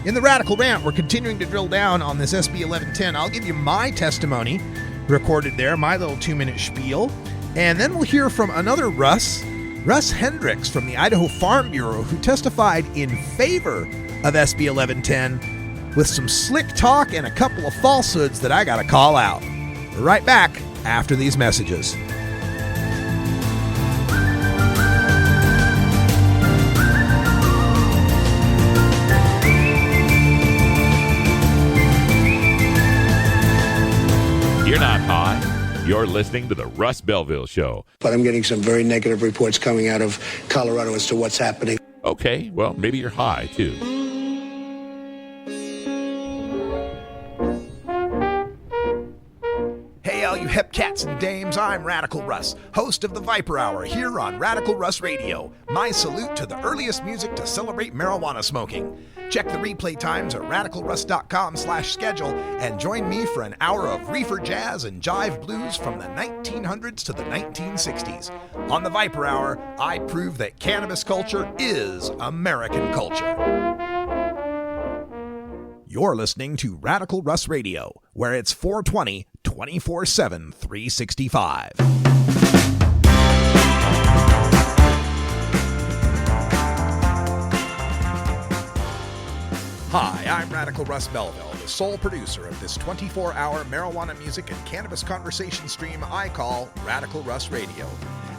In the Radical Rant, we're continuing to drill down on this SB 1110. I'll give you my testimony recorded there, my little 2-minute spiel. And then we'll hear from another Russ Hendricks from the Idaho Farm Bureau, who testified in favor of SB 1110 with some slick talk and a couple of falsehoods that I got to call out. We're right back after these messages. You're not high. You're listening to the Russ Belville Show. But I'm getting some very negative reports coming out of Colorado as to what's happening. Okay, well, maybe you're high, too. Hey, all you hep cats and dames, I'm Radical Russ, host of the Viper Hour here on Radical Russ Radio. My salute to the earliest music to celebrate marijuana smoking. Check the replay times at radicalruss.com/schedule and join me for an hour of reefer jazz and jive blues from the 1900s to the 1960s. On the Viper Hour, I prove that cannabis culture is American culture. You're listening to Radical Russ Radio, where it's 420, 24/7, 365. Hi, I'm Radical Russ Belville, the sole producer of this 24-hour marijuana music and cannabis conversation stream I call Radical Russ Radio.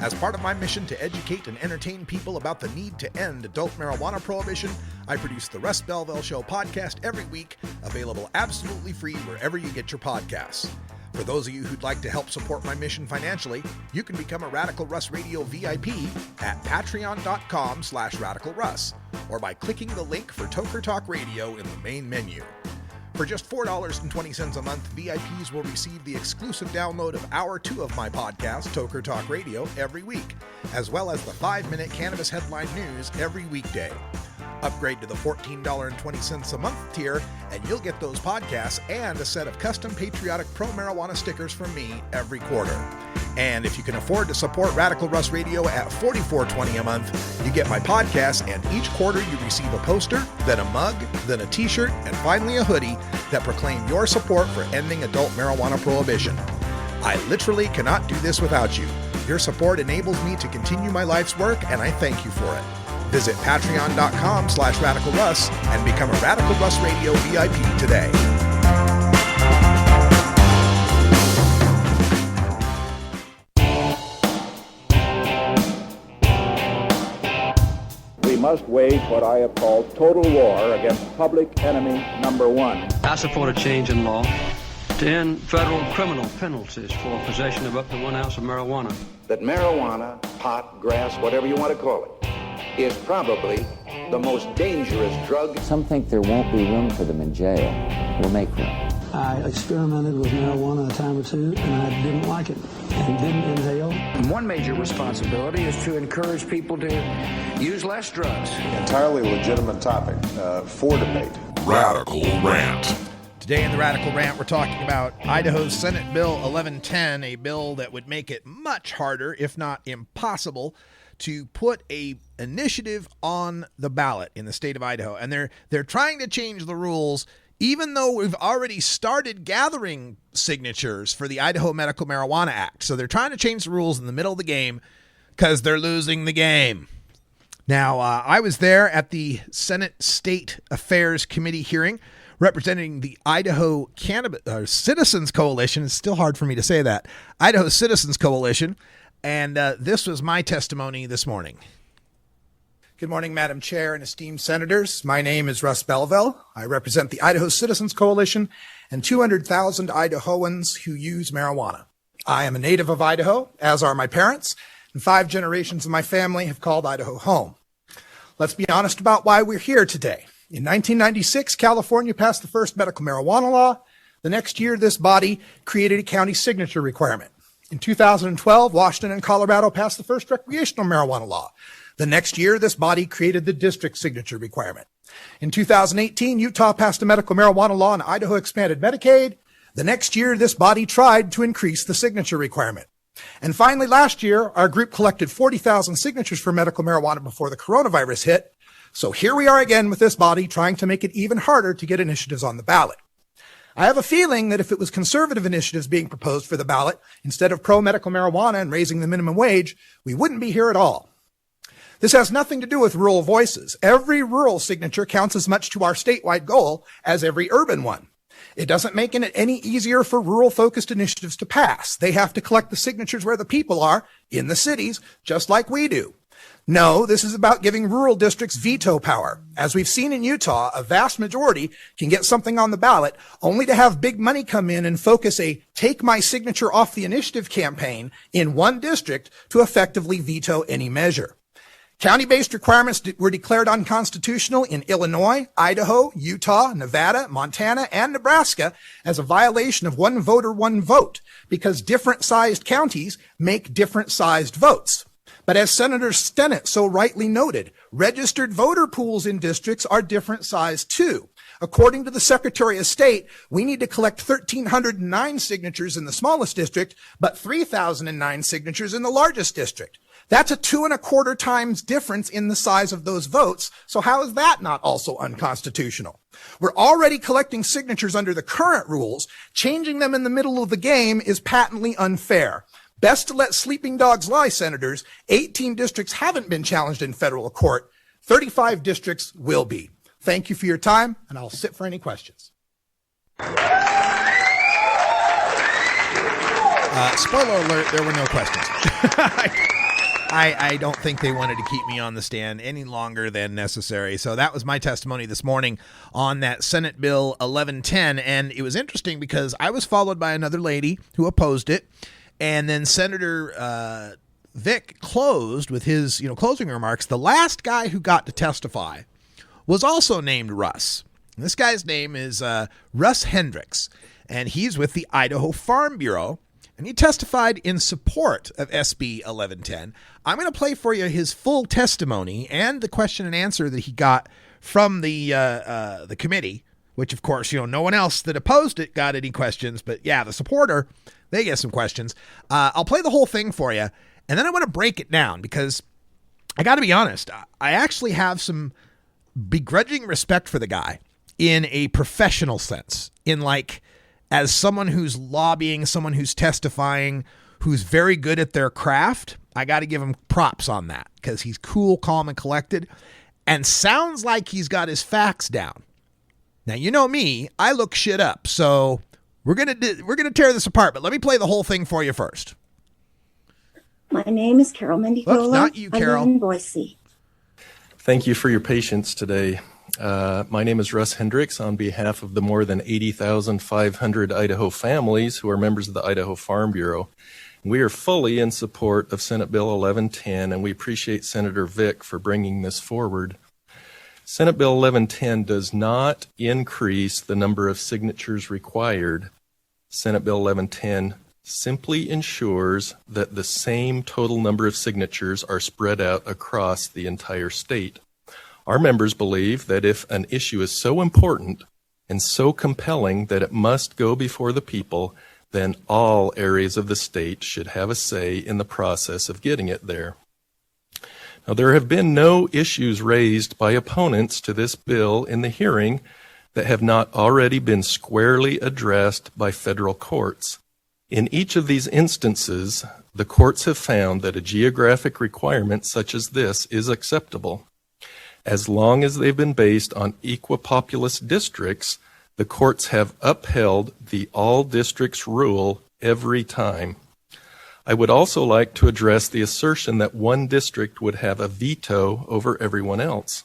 As part of my mission to educate and entertain people about the need to end adult marijuana prohibition, I produce the Russ Belville Show podcast every week, available absolutely free wherever you get your podcasts. For those of you who'd like to help support my mission financially, you can become a Radical Russ Radio VIP at patreon.com/radicalruss or by clicking the link for Toker Talk Radio in the main menu. For just $4.20 a month, VIPs will receive the exclusive download of Hour 2 of my podcast, Toker Talk Radio, every week, as well as the 5-minute cannabis headline news every weekday. Upgrade to the $14.20 a month tier, and you'll get those podcasts and a set of custom patriotic pro-marijuana stickers from me every quarter. And if you can afford to support Radical Russ Radio at $44.20 a month, you get my podcast, and each quarter you receive a poster, then a mug, then a t-shirt, and finally a hoodie that proclaim your support for ending adult marijuana prohibition. I literally cannot do this without you. Your support enables me to continue my life's work, and I thank you for it. Visit patreon.com/radicalruss and become a Radical Russ Radio VIP today. We must wage what I have called total war against public enemy number one. I support a change in law to end federal criminal penalties for possession of up to 1 ounce of marijuana. That marijuana, pot, grass, whatever you want to call it, is probably the most dangerous drug. Some think there won't be room for them in jail. We'll make room. I experimented with marijuana a time or two, and I didn't like it and didn't inhale. One major responsibility is to encourage people to use less drugs. Entirely legitimate topic for debate. Radical Rant. Today in the Radical Rant, we're talking about Idaho's Senate Bill 1110, a bill that would make it much harder, if not impossible, to put a initiative on the ballot in the state of Idaho. And they're trying to change the rules, even though we've already started gathering signatures for the Idaho Medical Marijuana Act. So they're trying to change the rules in the middle of the game because they're losing the game. Now, I was there at the Senate State Affairs Committee hearing representing the Idaho Citizens Coalition. It's still hard for me to say that. Idaho Citizens Coalition. And this was my testimony this morning. Good morning, Madam Chair and esteemed senators. My name is Russ Belville. I represent the Idaho Citizens Coalition and 200,000 Idahoans who use marijuana. I am a native of Idaho, as are my parents, and 5 generations of my family have called Idaho home. Let's be honest about why we're here today. In 1996, California passed the first medical marijuana law. The next year, this body created a county signature requirement. In 2012, Washington and Colorado passed the first recreational marijuana law. The next year, this body created the district signature requirement. In 2018, Utah passed a medical marijuana law and Idaho expanded Medicaid. The next year, this body tried to increase the signature requirement. And finally, last year, our group collected 40,000 signatures for medical marijuana before the coronavirus hit. So here we are again with this body trying to make it even harder to get initiatives on the ballot. I have a feeling that if it was conservative initiatives being proposed for the ballot instead of pro-medical marijuana and raising the minimum wage, we wouldn't be here at all. This has nothing to do with rural voices. Every rural signature counts as much to our statewide goal as every urban one. It doesn't make it any easier for rural-focused initiatives to pass. They have to collect the signatures where the people are, in the cities, just like we do. No, this is about giving rural districts veto power. As we've seen in Utah, a vast majority can get something on the ballot only to have big money come in and focus a take my signature off the initiative campaign in one district to effectively veto any measure. County-based requirements were declared unconstitutional in Illinois, Idaho, Utah, Nevada, Montana, and Nebraska as a violation of one voter, one vote, because different-sized counties make different-sized votes. But as Senator Stennett so rightly noted, registered voter pools in districts are different size too. According to the Secretary of State, we need to collect 1,309 signatures in the smallest district, but 3,009 signatures in the largest district. That's a 2.25 times difference in the size of those votes. So how is that not also unconstitutional? We're already collecting signatures under the current rules. Changing them in the middle of the game is patently unfair. Best to let sleeping dogs lie, senators. 18 districts haven't been challenged in federal court. 35 districts will be. Thank you for your time, and I'll sit for any questions. Spoiler alert, there were no questions. I don't think they wanted to keep me on the stand any longer than necessary. So that was my testimony this morning on that Senate Bill 1110. And it was interesting because I was followed by another lady who opposed it. And then Senator Vic closed with his closing remarks. The last guy who got to testify was also named Russ. And this guy's name is Russ Hendricks, and he's with the Idaho Farm Bureau. And he testified in support of SB 1110. I'm going to play for you his full testimony and the question and answer that he got from the committee, which, of course, no one else that opposed it got any questions. But, yeah, the supporter, they get some questions. I'll play the whole thing for you, and then I want to break it down because I got to be honest. I actually have some begrudging respect for the guy in a professional sense, as someone who's lobbying, someone who's testifying, who's very good at their craft. I got to give him props on that because he's cool, calm, and collected and sounds like he's got his facts down. Now, you know me, I look shit up, so we're gonna tear this apart, but let me play the whole thing for you first. My name is Carol Mendicola. Not you, Carol. I live in Boise. Thank you for your patience today. My name is Russ Hendricks on behalf of the more than 80,500 Idaho families who are members of the Idaho Farm Bureau. We are fully in support of Senate Bill 1110, and we appreciate Senator Vic for bringing this forward. Senate Bill 1110 does not increase the number of signatures required. Senate Bill 1110 simply ensures that the same total number of signatures are spread out across the entire state. Our members believe that if an issue is so important and so compelling that it must go before the people, then all areas of the state should have a say in the process of getting it there. Now, there have been no issues raised by opponents to this bill in the hearing that have not already been squarely addressed by federal courts. In each of these instances, the courts have found that a geographic requirement such as this is acceptable. As long as they've been based on equipopulous districts, the courts have upheld the all districts rule every time. I would also like to address the assertion that one district would have a veto over everyone else.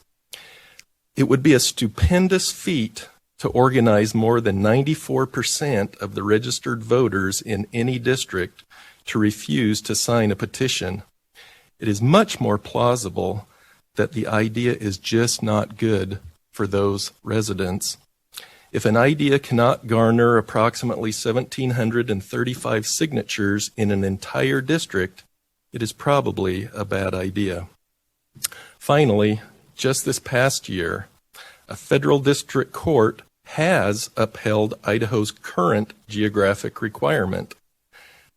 It would be a stupendous feat to organize more than 94% of the registered voters in any district to refuse to sign a petition. It is much more plausible that the idea is just not good for those residents. If an idea cannot garner approximately 1,735 signatures in an entire district, it is probably a bad idea. Finally, just this past year, A federal district court has upheld Idaho's current geographic requirement.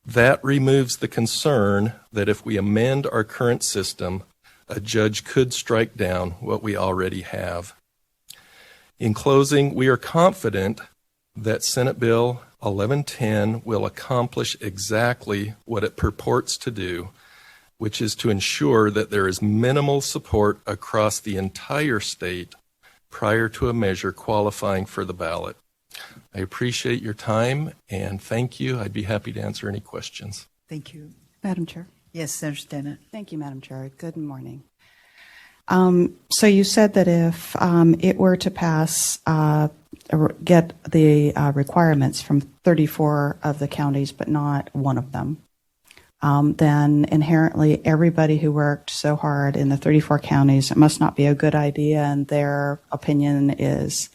That removes the concern that if we amend our current system, a judge could strike down what we already have. In closing, we are confident that Senate Bill 1110 will accomplish exactly what it purports to do, which is to ensure that there is minimal support across the entire state prior to a measure qualifying for the ballot. I appreciate your time, and thank you. I'd be happy to answer any questions. Thank you. Madam Chair. Yes, Senator Stennett. Thank you, Madam Chair. Good morning. So you said that if it were to pass, get the requirements from 34 of the counties, but not one of them, then inherently everybody who worked so hard in the 34 counties, it must not be a good idea, and their opinion is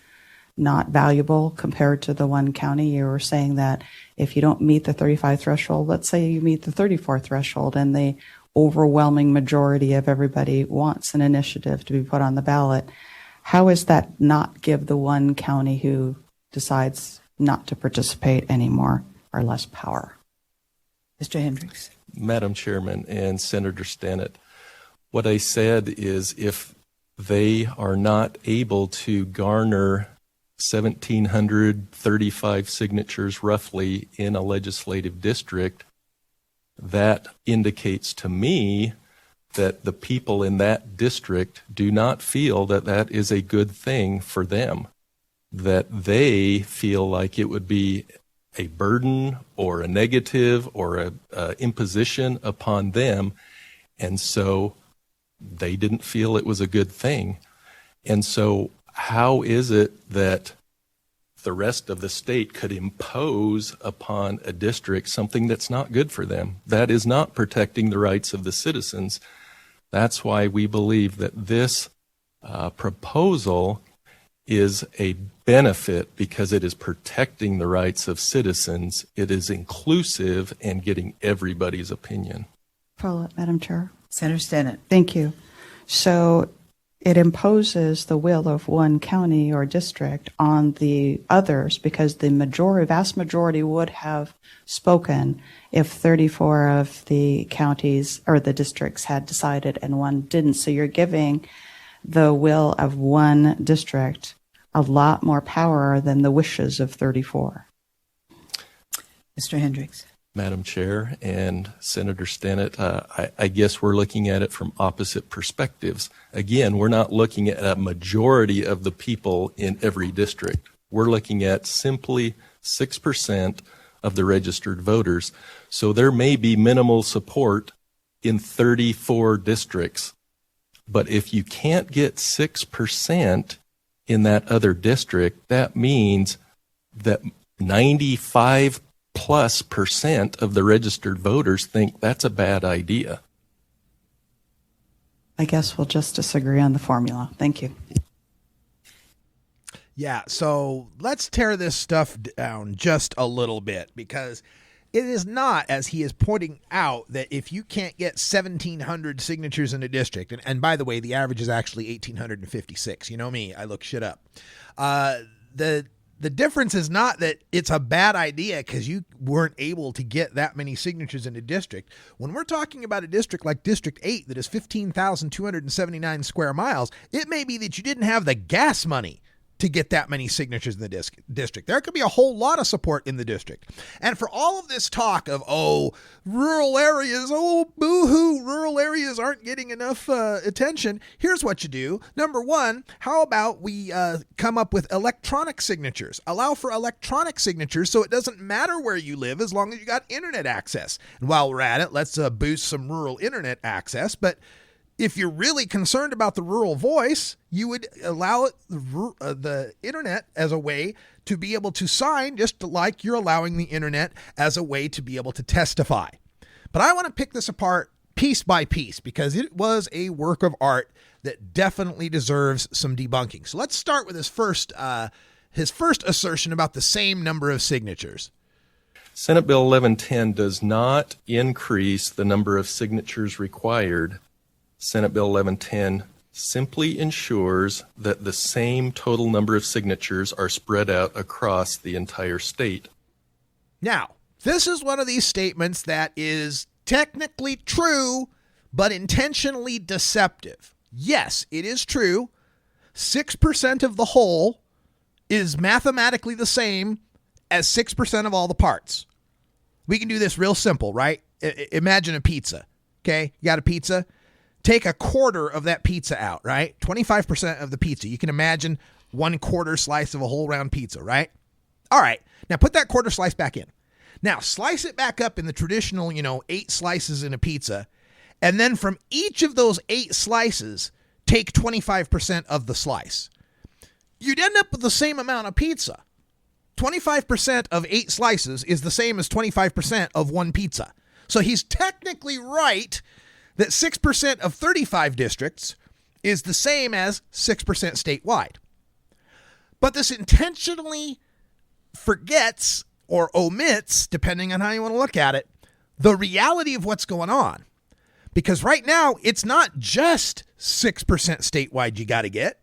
not valuable compared to the one county. You were saying that if you don't meet the 35 threshold, let's say you meet the 34 threshold and the overwhelming majority of everybody wants an initiative to be put on the ballot, how is that not give the one county who decides not to participate anymore or less power? Mr. Hendricks. Madam Chairman and Senator Stennett, what I said is if they are not able to garner 1,735 signatures roughly in a legislative district, that indicates to me that the people in that district do not feel that that is a good thing for them, that they feel like it would be a burden or a negative or a imposition upon them, and so they didn't feel it was a good thing. And so how is it that the rest of the state could impose upon a district something that's not good for them? That is not protecting the rights of the citizens. That's why we believe that this proposal is a benefit because it is protecting the rights of citizens. It is inclusive and getting everybody's opinion. Follow-up, Madam Chair. Senator Stennett. Thank you. So it imposes the will of one county or district on the others because the vast majority would have spoken if 34 of the counties or the districts had decided and one didn't. So you're giving the will of one district a lot more power than the wishes of 34. Mr. Hendricks. Madam Chair and Senator Stennett, I guess we're looking at it from opposite perspectives. Again, we're not looking at a majority of the people in every district. We're looking at simply 6% of the registered voters. So there may be minimal support in 34 districts. But if you can't get 6% in that other district, that means that 95+ % of the registered voters think that's a bad idea. I guess we'll just disagree on the formula. Thank you. Yeah, so let's tear this stuff down just a little bit, because it is not, as he is pointing out, that if you can't get 1,700 signatures in a district, and by the way, the average is actually 1,856. You know me, I look shit up. The difference is not that it's a bad idea because you weren't able to get that many signatures in a district. When we're talking about a district like District 8 that is 15,279 square miles, it may be that you didn't have the gas money to get that many signatures in the district. There could be a whole lot of support in the district. And for all of this talk of, rural areas, boo-hoo, rural areas aren't getting enough attention, here's what you do. Number one, how about we come up with electronic signatures? Allow for electronic signatures so it doesn't matter where you live as long as you got internet access. And while we're at it, let's boost some rural internet access. But if you're really concerned about the rural voice, you would allow the internet as a way to be able to sign, just like you're allowing the internet as a way to be able to testify. But I want to pick this apart piece by piece because it was a work of art that definitely deserves some debunking. So let's start with his first assertion about the same number of signatures. Senate Bill 1110 does not increase the number of signatures required. Senate Bill 1110 simply ensures that the same total number of signatures are spread out across the entire state. Now, this is one of these statements that is technically true, but intentionally deceptive. Yes, it is true. 6% of the whole is mathematically the same as 6% of all the parts. We can do this real simple, right? Imagine a pizza, okay? You got a pizza. Take a quarter of that pizza out, right? 25% of the pizza. You can imagine 1/4 slice of a whole round pizza, right? All right. Now put that quarter slice back in. Now slice it back up in the traditional, 8 slices in a pizza. And then from each of those 8 slices, take 25% of the slice. You'd end up with the same amount of pizza. 25% of 8 slices is the same as 25% of one pizza. So he's technically right that 6% of 35 districts is the same as 6% statewide. But this intentionally forgets or omits, depending on how you want to look at it, the reality of what's going on. Because right now, it's not just 6% statewide you got to get.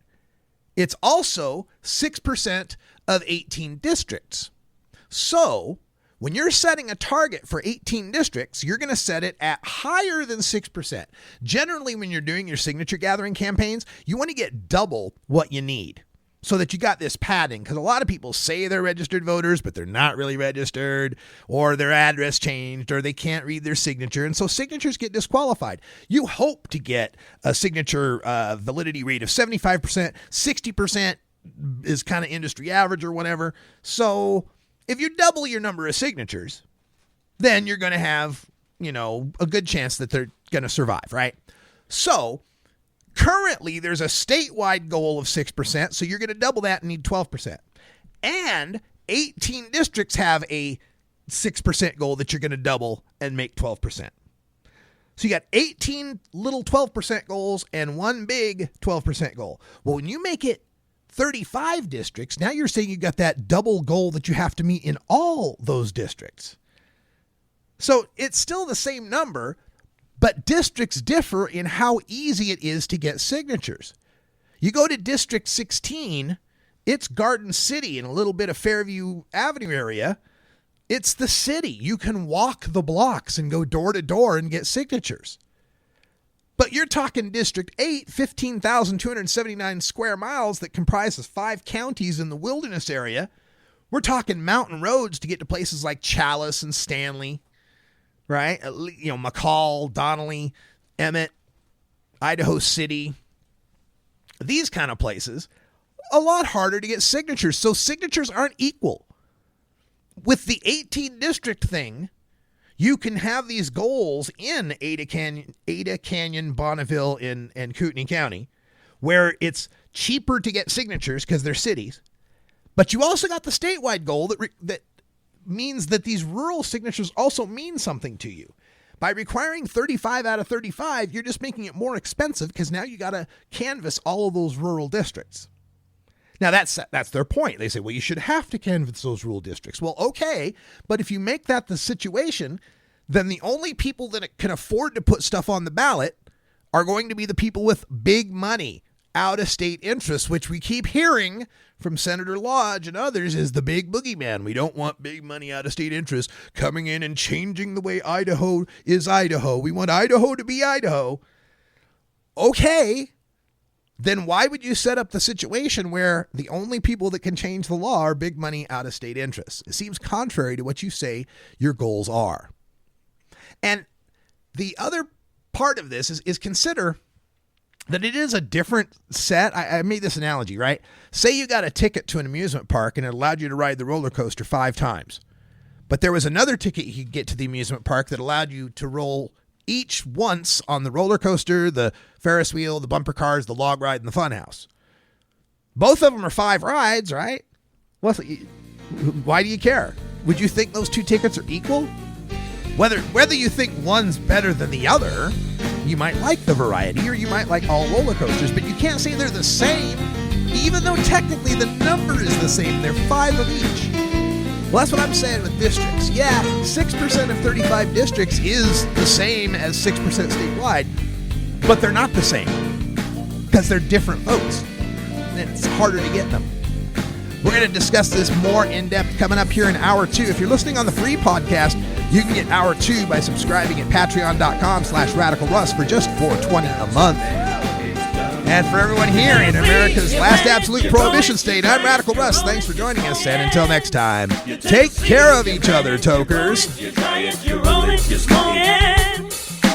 It's also 6% of 18 districts. So when you're setting a target for 18 districts, you're going to set it at higher than 6%. Generally, when you're doing your signature gathering campaigns, you want to get double what you need so that you got this padding. Because a lot of people say they're registered voters, but they're not really registered, or their address changed, or they can't read their signature. And so signatures get disqualified. You hope to get a signature validity rate of 75%, 60% is kind of industry average or whatever. So if you double your number of signatures, then you're going to have, a good chance that they're going to survive, right? So currently there's a statewide goal of 6%, so you're going to double that and need 12%. And 18 districts have a 6% goal that you're going to double and make 12%. So you got 18 little 12% goals and one big 12% goal. Well, when you make it 35 districts, now you're saying you got that double goal that you have to meet in all those districts. So it's still the same number, but districts differ in how easy it is to get signatures. You go to District 16, it's Garden City and a little bit of Fairview Avenue area. It's the city. You can walk the blocks and go door to door and get signatures. But you're talking District 8, 15,279 square miles that comprises 5 counties in the wilderness area. We're talking mountain roads to get to places like Chalice and Stanley, right? McCall, Donnelly, Emmett, Idaho City. These kind of places, a lot harder to get signatures. So signatures aren't equal. With the 18 district thing, you can have these goals in Ada Canyon, Bonneville, and Kootenai County, where it's cheaper to get signatures because they're cities. But you also got the statewide goal that means that these rural signatures also mean something to you. By requiring 35 out of 35, you're just making it more expensive because now you got to canvass all of those rural districts. Now, that's their point. They say, well, you should have to canvass those rural districts. Well, okay, but if you make that the situation, then the only people that can afford to put stuff on the ballot are going to be the people with big money, out-of-state interests, which we keep hearing from Senator Lodge and others is the big boogeyman. We don't want big money, out-of-state interests coming in and changing the way Idaho is Idaho. We want Idaho to be Idaho. Okay. Then why would you set up the situation where the only people that can change the law are big money out-of-state interests? It seems contrary to what you say your goals are. And the other part of this is consider that it is a different set. I made this analogy, right? Say you got a ticket to an amusement park and it allowed you to ride the roller coaster 5 times. But there was another ticket you could get to the amusement park that allowed you to roll each once on the roller coaster, the Ferris wheel, the bumper cars, the log ride, and the funhouse. Both of them are 5 rides, right? Well, why do you care? Would you think those 2 tickets are equal? Whether you think one's better than the other, you might like the variety or you might like all roller coasters, but you can't say they're the same, even though technically the number is the same. They're 5 of each. Well, that's what I'm saying with districts. Yeah, 6% of 35 districts is the same as 6% statewide, but they're not the same. because they're different votes. And it's harder to get them. We're going to discuss this more in depth coming up here in hour 2. If you're listening on the free podcast, you can get hour 2 by subscribing at patreon.com/radicalruss for just $4.20 a month. And for everyone here in America's last absolute prohibition state, I'm Radical Russ. Thanks for joining us, and until next time, take care of each other, tokers. You try it, you roll it, you smoke it.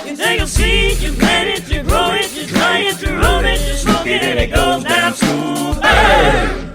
Until you see it, you plant it, you grow it, you try it, you roll it, you smoke it, and it goes down smooth. Hey!